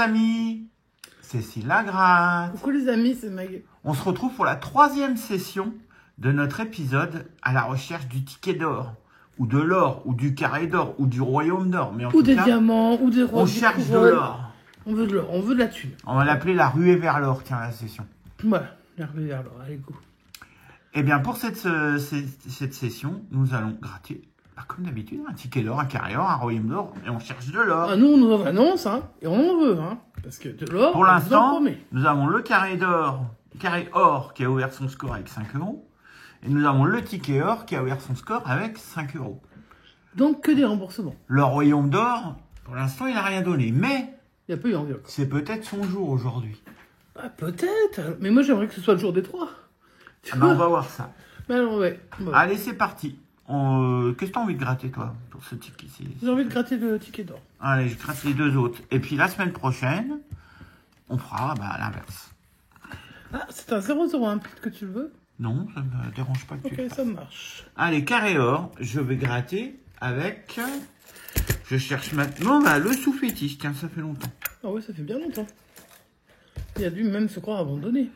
les amis, Cécile Lagratte. Coucou les amis, c'est Mag. On se retrouve pour la 3e session de notre épisode à la recherche du ticket d'or, ou de l'or, ou du carré d'or, ou du royaume d'or. Mais en Ou tout des cas, diamants, ou des on cherche de l'or. On veut de l'or, on veut de la thune. On va l'appeler la ruée vers l'or, tiens, la session. Voilà, la ruée vers l'or, allez go. Eh bien, pour cette session, nous allons gratter, comme d'habitude, un ticket d'or, un carré d'or, un royaume d'or, et on cherche de l'or. Ah, nous, on nous en annonce, hein, et on en veut, hein. Parce que de l'or, Pour l'instant, nous avons le carré d'or, carré or qui a ouvert son score avec 5 €. Et nous avons le ticket or qui a ouvert son score avec 5 €. Donc, que des remboursements. Le royaume d'or, pour l'instant, il n'a rien donné. Mais Il n'y a pas eu envie encore. c'est peut-être son jour aujourd'hui. Ah, peut-être. Mais moi, j'aimerais que ce soit le jour des 3. Ah ben, on va voir ça. Mais alors, ouais. Allez, c'est parti. Qu'est-ce que tu as envie de gratter, toi, pour ce ticket-ci? J'ai envie de gratter le ticket d'or. Allez, je gratte les deux autres. Et puis, la semaine prochaine, on fera l'inverse. Ah, c'est un 001, peut-être que tu le veux. Non, ça ne me dérange pas que tu le Ok, fasses. ça marche. Allez, carré or, je vais gratter avec... Je cherche maintenant le sous-fétiche. Tiens, ça fait longtemps. Ah ouais, ça fait bien longtemps. Il a dû même se croire abandonné.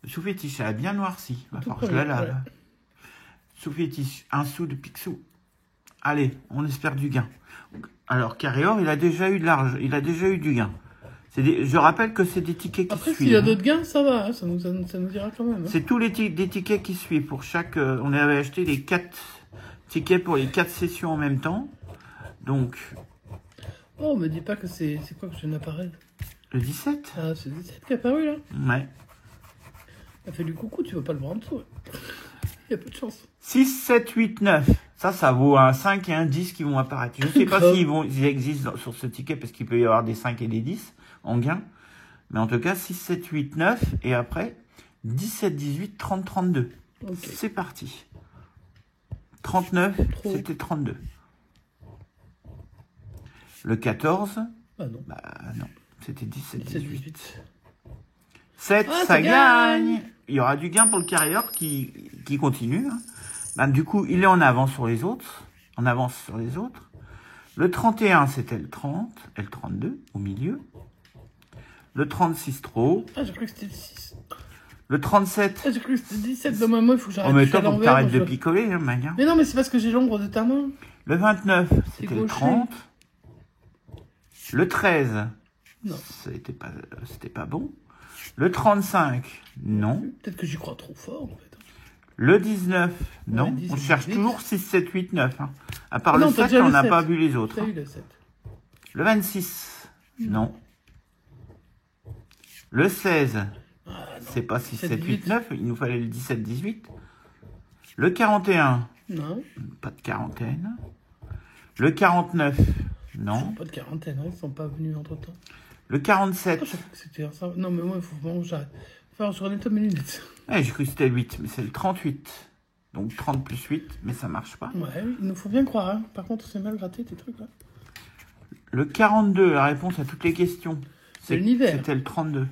Le sous-fétiche, elle a bien noirci. Va Tout falloir que je la premier, lave. ouais. Sous-fétiche, 1 sou de Picsou. Allez, on espère du gain. Alors, carré or, il a déjà eu de l'argent. Il a déjà eu du gain. Je rappelle que c'est des tickets qui Après, suivent. s'il y a d'autres gains, ça va, hein, ça nous ira quand même. Hein. C'est tous des tickets qui suivent. Pour chaque... on avait acheté les 4 tickets pour les 4 sessions en même temps. Donc... Oh, me dis pas que c'est quoi que je viens d'apparaître. Le 17 ? Ah, c'est 17 qui est apparu là. Ouais. Ça fait du coucou, tu vas pas le voir en dessous. Il y a peu de chance. 6, 7, 8, 9. Ça vaut un 5 et un 10 qui vont apparaître. Je ne sais pas s'ils existent sur ce ticket parce qu'il peut y avoir des 5 et des 10 en gain. Mais en tout cas, 6, 7, 8, 9. Et après, 17, 18, 30, 32. Okay. C'est parti. 39, c'était 32. Le 14. Ah non. Non. C'était 17, 18. 7, ça gagne. Il y aura du gain pour le carré or qui continue. Du coup, il est en avance sur les autres. En avance sur les autres. Le 31, c'était le 30. Et le 32, au milieu. Le 36, trop. Ah, j'ai cru que c'était le 6. Le 37. Ah, j'ai cru que c'était le 17. Dans ma main, il faut que j'arrête. Oh, mais toi, faut que t'arrêtes de picoler, hein, mec. Mais non, mais c'est parce que j'ai l'ombre de ta main. Le 29, c'était le 30. Le 13, non. C'était pas bon. Le 35, non. Peut-être que j'y crois trop fort, en fait. Le 19, non. 10, on cherche 8. Toujours 6, 7, 8, 9. Hein. À part le 7, on n'a pas vu les autres. Hein. Eu le 7. Le 26, non. Le 16, c'est pas 6, 7, 8, 9. Il nous fallait le 17, 18. Le 41, non. Pas de quarantaine. Le 49, non. Pas de quarantaine, hein, ils sont pas venus entre-temps. Le 47. Oh, que c'était ça. Non, mais moi, il faut vraiment que j'arrête. Enfin, je renais mes lunettes. J'ai cru que c'était 8, mais c'est le 38. Donc 30 plus 8, mais ça marche pas. Ouais, il nous faut bien croire. Hein. Par contre, c'est mal gratté tes trucs là. Le 42, la réponse à toutes les questions. C'était le 32.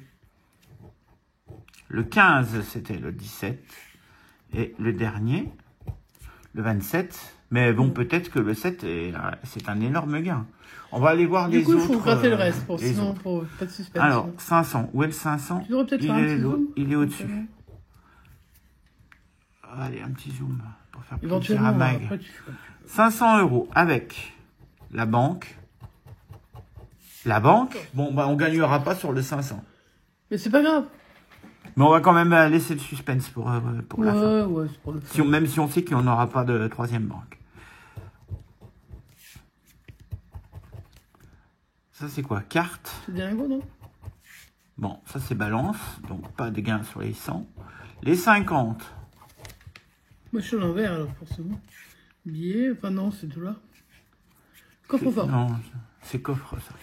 Le 15, c'était le 17. Et le dernier, le 27. Mais bon, peut-être que le 7, c'est un énorme gain. On va aller voir les autres. Du coup, il faut gratter le reste, sinon, pas de suspense. Alors, 500. Où est le 500? Tu devrais peut-être faire un petit zoom. Il est au-dessus. Allez, un petit zoom pour faire plaisir éventuellement à Mag. Après, 500 € avec la banque. La banque, bon, on gagnera pas sur le 500. Mais c'est pas grave. Mais on va quand même laisser le suspense pour la fin. Ouais, c'est pour le fun. Même si on sait qu'il n'y en aura pas de troisième banque. Ça, c'est quoi? Carte. C'est des lingots, non? Bon, ça, c'est balance. Donc, pas de gain sur les 100. Les 50. Moi, je suis à l'envers, alors, forcément. Billet, enfin, non, c'est tout là. Coffre-fort. Non, c'est coffre, ça.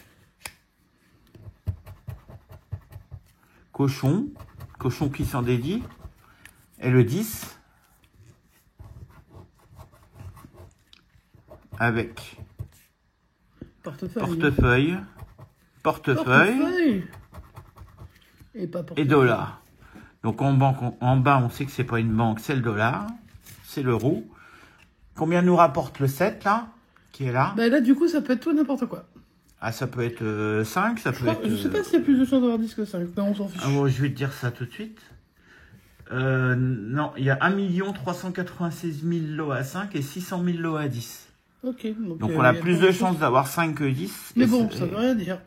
Cochon. Cochon qui s'en dédie. Et le 10. Avec... Portefeuille. Portefeuille. Et pas portefeuille. Et dollar. Donc en bas, on sait que c'est pas une banque, c'est le dollar. C'est l'euro. Combien nous rapporte le 7, là? Qui est là? Bah là, du coup, ça peut être tout n'importe quoi. Ah, ça peut être 5, ça peut être... Je sais pas s'il y a plus de chances d'avoir 10 que 5, mais on s'en fiche. Ah bon, je vais te dire ça tout de suite. Non, il y a 1 396 000 lots à 5 et 600 000 lots à 10. Ok. Donc on a plus de chances d'avoir 5 que 10. Mais bon, ça veut rien dire.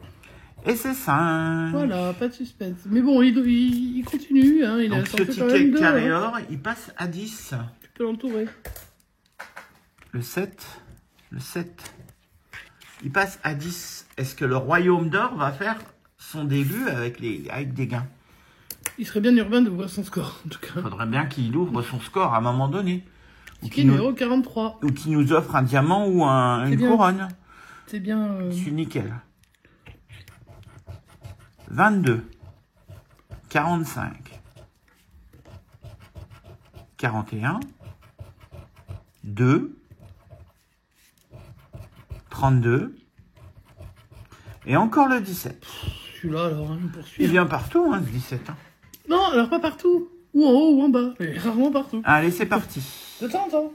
Et c'est 5. Voilà, pas de suspense. Mais bon, il continue. Hein, donc ce ticket carré or, il passe à 10. Tu peux l'entourer. Le 7. Le 7. Il passe à 10. Est-ce que le Royaume d'Or va faire son début avec des gains? Il serait bien urbain de voir son score, en tout cas. Il faudrait bien qu'il ouvre son score à un moment donné. Ticket numéro 43. Ou qu'il nous offre un diamant ou une couronne. C'est bien... Je suis nickel. 22. 45. 41. 2. 32. Et encore le 17. Celui-là, alors, il me poursuit. Il vient partout, hein, ce 17. Hein. Non, alors pas partout. Ou en haut ou en bas. Mais rarement partout. Allez, c'est parti. De temps en temps.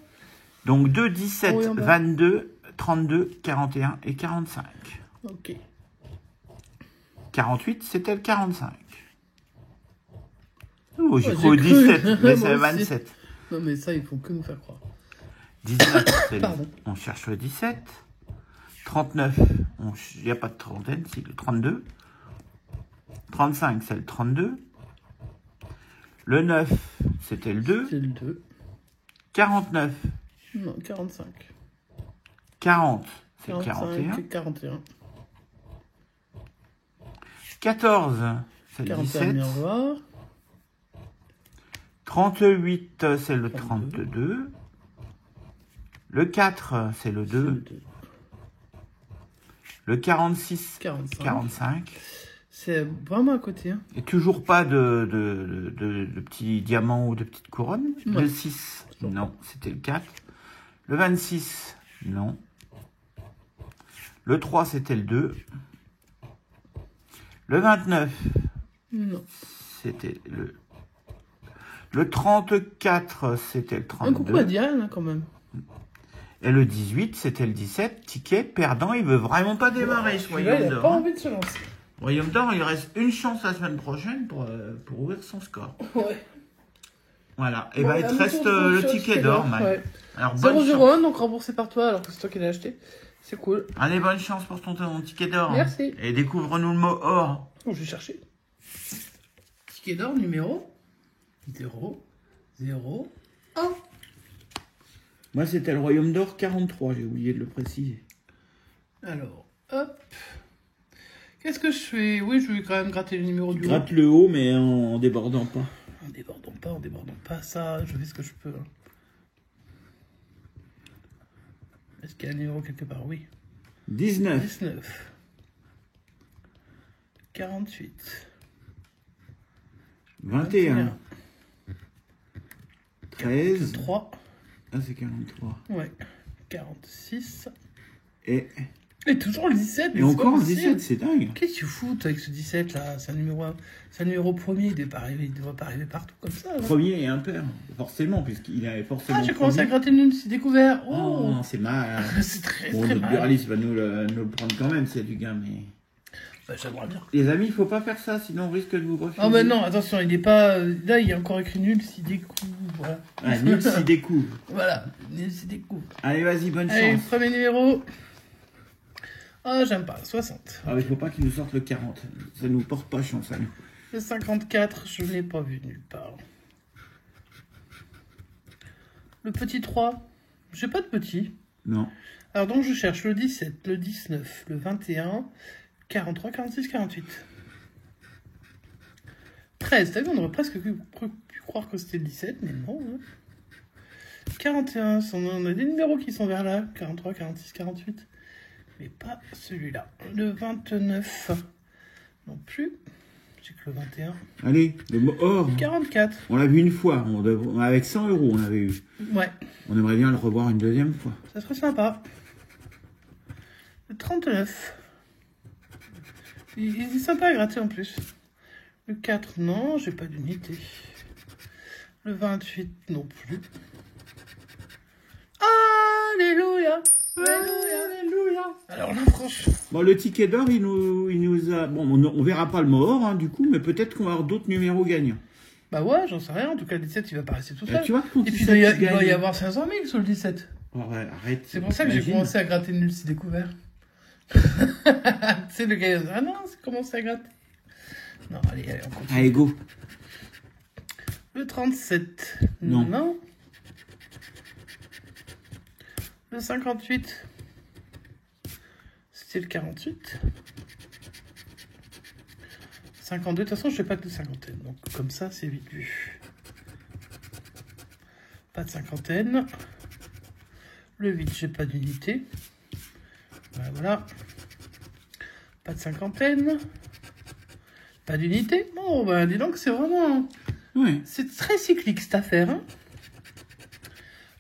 Donc 2, 17, 22, 32, 41 et 45. Ok. 48, c'était le 45. Oh, j'ai cru au 17, mais c'est le 27. Non, mais ça, ils font que nous faire croire. 19, on cherche le 17. 39, il n'y a pas de trentaine, c'est le 32. 35, c'est le 32. Le 9, c'était le 2. C'est le 2. 49. Non, 45. 40, c'est le 41. 41. 14, c'est le 17. 38, c'est le 32. Le 4, c'est le 2. Le 46, 45. C'est vraiment à côté. Hein. Et toujours pas de petits diamants ou de petites couronnes. Ouais. Le 6, non, c'était le 4. Le 26, non. Le 3, c'était le 2. Le 29, non. C'était le 34, c'était le 32. Un coucou à Diane, hein, quand même. Et le 18, c'était le 17. Ticket perdant, il veut vraiment pas démarrer ce Royaume d'Or. Il n'a pas envie de se lancer. Royaume d'Or, il reste une chance la semaine prochaine pour ouvrir son score. Ouais. Voilà. Et bah, il te reste le ticket d'or, Mike. Ouais. Alors, 0,01, donc remboursé par toi, alors que c'est toi qui l'as acheté. C'est cool. Allez, bonne chance pour ton ticket d'or. Merci. Et découvre-nous le mot or. Oh, je vais chercher. Ticket d'or numéro 0, 0, 1. Moi, c'était le Royaume d'Or 43, j'ai oublié de le préciser. Alors, hop. Qu'est-ce que je fais? Oui, je vais quand même gratter le numéro du haut. Gratte le haut, mais en débordant pas. En débordant pas. Ça, je fais ce que je peux. Hein. Est-ce qu'il y a un numéro quelque part? Oui. 19. 19. 48. 21. 13. 3. Ah, c'est 43. Ouais. 46. Et toujours le 17. Et encore le 17, c'est dingue. Qu'est-ce que tu fous avec ce 17 là? C'est un numéro premier, il ne doit pas arriver partout comme ça. Là. Premier et impair, forcément, puisqu'il avait forcément. Ah, j'ai commencé à gratter le nul, c'est découvert. Oh, non, c'est mal. C'est très, bon, très notre mal. buraliste va nous le prendre quand même, s'il y a du gain, mais. Bah, j'aimerais bien. Les amis, il faut pas faire ça, sinon on risque de vous refuser. Ah, bah non, attention, il n'est pas. Là, il y a encore écrit nul s'il découvre. Ah, nul s'il découvre. Voilà, nul s'il découvre. Allez, vas-y, bonne Allez, chance. premier numéro. Ah, j'aime pas, 60. Ah, mais il faut pas qu'il nous sorte le 40. Ça nous porte pas chance à nous. Le 54, je ne l'ai pas vu nulle part. Le petit 3, j'ai pas de petit. Non. Alors donc je cherche le 17, le 19, le 21, 43, 46, 48. 13, t'as vu, on aurait presque pu croire que c'était le 17, mais non. Hein. 41, on a des numéros qui sont vers là, 43, 46, 48. Mais pas celui-là. Le 29, non plus. J'ai que le 21. Allez, le mot or. 44. On l'a vu une fois. Avec 100 €, on l'avait eu. Ouais. On aimerait bien le revoir une deuxième fois. Ça serait sympa. Le 39. Il est sympa à gratter en plus. Le 4, non, j'ai pas d'unité. Le 28, non plus. Alléluia. Alléluia. là. Alors là, franchement. Bon, le ticket d'or, il nous a... Bon, on verra pas le mot or, hein, du coup, mais peut-être qu'on va avoir d'autres numéros gagnants. Bah ouais, j'en sais rien. En tout cas, le 17, il va pas rester tout seul. Tu vois, Et puis, il doit y avoir 500 000 sur le 17. Ouais, arrête. C'est pour ça que j'ai commencé à gratter nul si découvert. C'est le gars. Ah non, c'est commencé à gratter. Non, allez, on continue. Allez, go. Le 37. Non. Le 58. C'était le 48. 52. De toute façon, je fais pas que de cinquantaine. Donc, comme ça, c'est vite vu. Pas de cinquantaine. Le 8, j'ai pas d'unité. Voilà. Pas de cinquantaine. Pas d'unité. Bon, bah, dis donc, c'est vraiment... Ouais. C'est très cyclique, cette affaire. Hein.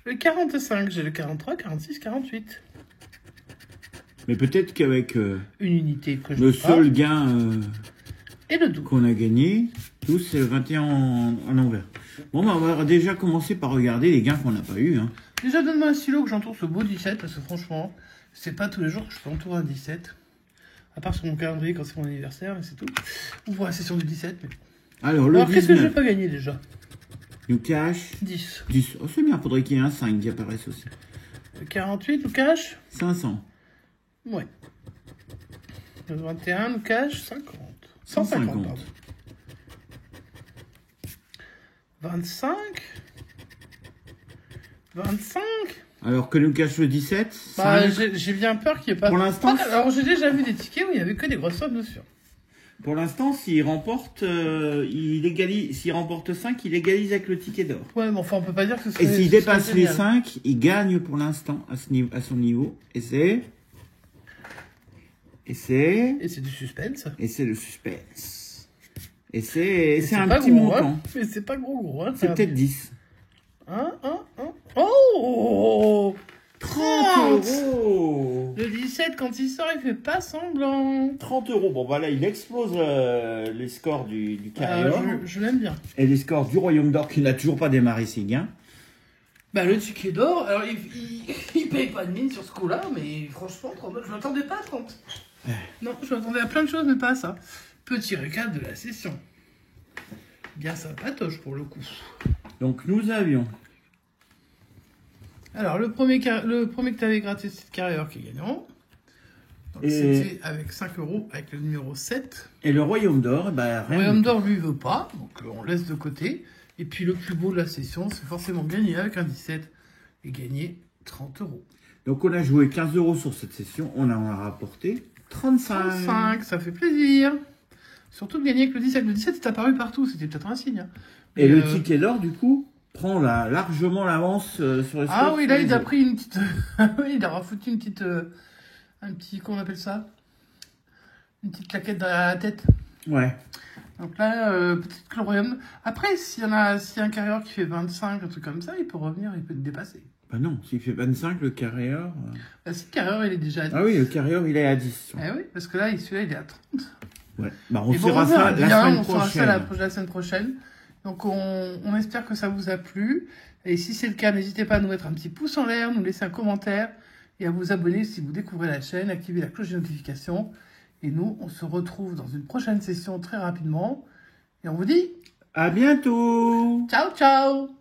Le 45, j'ai le 43, 46, 48. Mais peut-être qu'avec Une unité que je le n'ai pas. seul gain Et le 12. qu'on a gagné, 12, c'est le 21 en envers. Bon, bah, on va déjà commencer par regarder les gains qu'on n'a pas eu. Hein. Déjà, donne-moi un stylo que j'entoure ce beau 17, parce que franchement, c'est pas tous les jours que je peux entourer un 17. À part sur mon calendrier quand c'est mon anniversaire, mais c'est tout. Ou pour la session du 17. Mais... Alors, le Alors, qu'est-ce que je 19, vais pas gagner déjà nous cash 10. 10. Oh, c'est bien, faudrait qu'il y ait un 5 qui apparaisse aussi. Le 48, nous cash 500. Ouais. Le 21, nous cash 50. 150, pardon. 25. 25. Alors que nous cache le 17, Bah, 5. j'ai bien peur qu'il n'y ait pas... Pour l'instant, alors, j'ai déjà vu des tickets où il n'y avait que des grosses sommes dessus. Pour l'instant, s'il remporte, s'il remporte 5, il égalise avec le ticket d'or. Ouais, mais enfin, on peut pas dire que ce serait... Et s'il ce serait dépasse les génial. 5, il gagne pour l'instant à son niveau. Et c'est Et c'est du suspense. le suspense. Et c'est un pas petit gros, montant. hein. Mais c'est pas gros, hein. C'est peut-être 10. Oh 30 euros. Le 17, quand il sort, il fait pas semblant. 30 euros. Bon, voilà, il explose les scores du carré-or. Je l'aime bien. Et les scores du Royaume d'Or qui n'a toujours pas démarré ses gains. Bah, le ticket d'or, alors il paye pas de mine sur ce coup-là, mais franchement, 30, je m'attendais pas à 30. Non, je m'attendais à plein de choses, mais pas à ça. Petit récap de la session. Bien sympatoche pour le coup. Donc, nous avions... Alors, le premier que tu avais gratté, c'est le carrière qui est gagnant. Donc, Et- c'était avec 5 euros, avec le numéro 7. Et le Royaume d'Or, bah, Le rien. Royaume du tout. d'Or, lui, veut pas, donc on laisse de côté. Et puis, le plus beau de la session, c'est forcément gagner avec un 17 et gagner 30 euros. Donc, on a joué 15 euros sur cette session. On en a rapporté 35. 35, ça fait plaisir. Surtout de gagner avec le 17. Le 17 est apparu partout, c'était peut-être un signe. Hein. Et Mais, le ticket d'or, du coup, prend largement l'avance sur les Ah scores oui, sur là, les il a autres. pris une petite... oui, il a rafoutu une petite... un petit... Comment on appelle ça? Une petite claquette dans la tête. Ouais. Donc là, peut-être que le royaume... Après, s'il y a un carrière qui fait 25, un truc comme ça, il peut revenir, il peut te dépasser. Bah non, s'il fait 25, le carré-or... Bah, si le carrière, il est déjà à 10. Ah oui, le carré-or, il est à 10. Eh oui, parce que là, celui-là, il est à 30. Ouais. Bah, on Et bon, fera verra ça la bien, semaine on fera ça prochaine. la semaine prochaine. Donc, on espère que ça vous a plu. Et si c'est le cas, n'hésitez pas à nous mettre un petit pouce en l'air, nous laisser un commentaire et à vous abonner si vous découvrez la chaîne, activer la cloche de notification. Et nous, on se retrouve dans une prochaine session très rapidement. Et on vous dit À bientôt. ciao, ciao!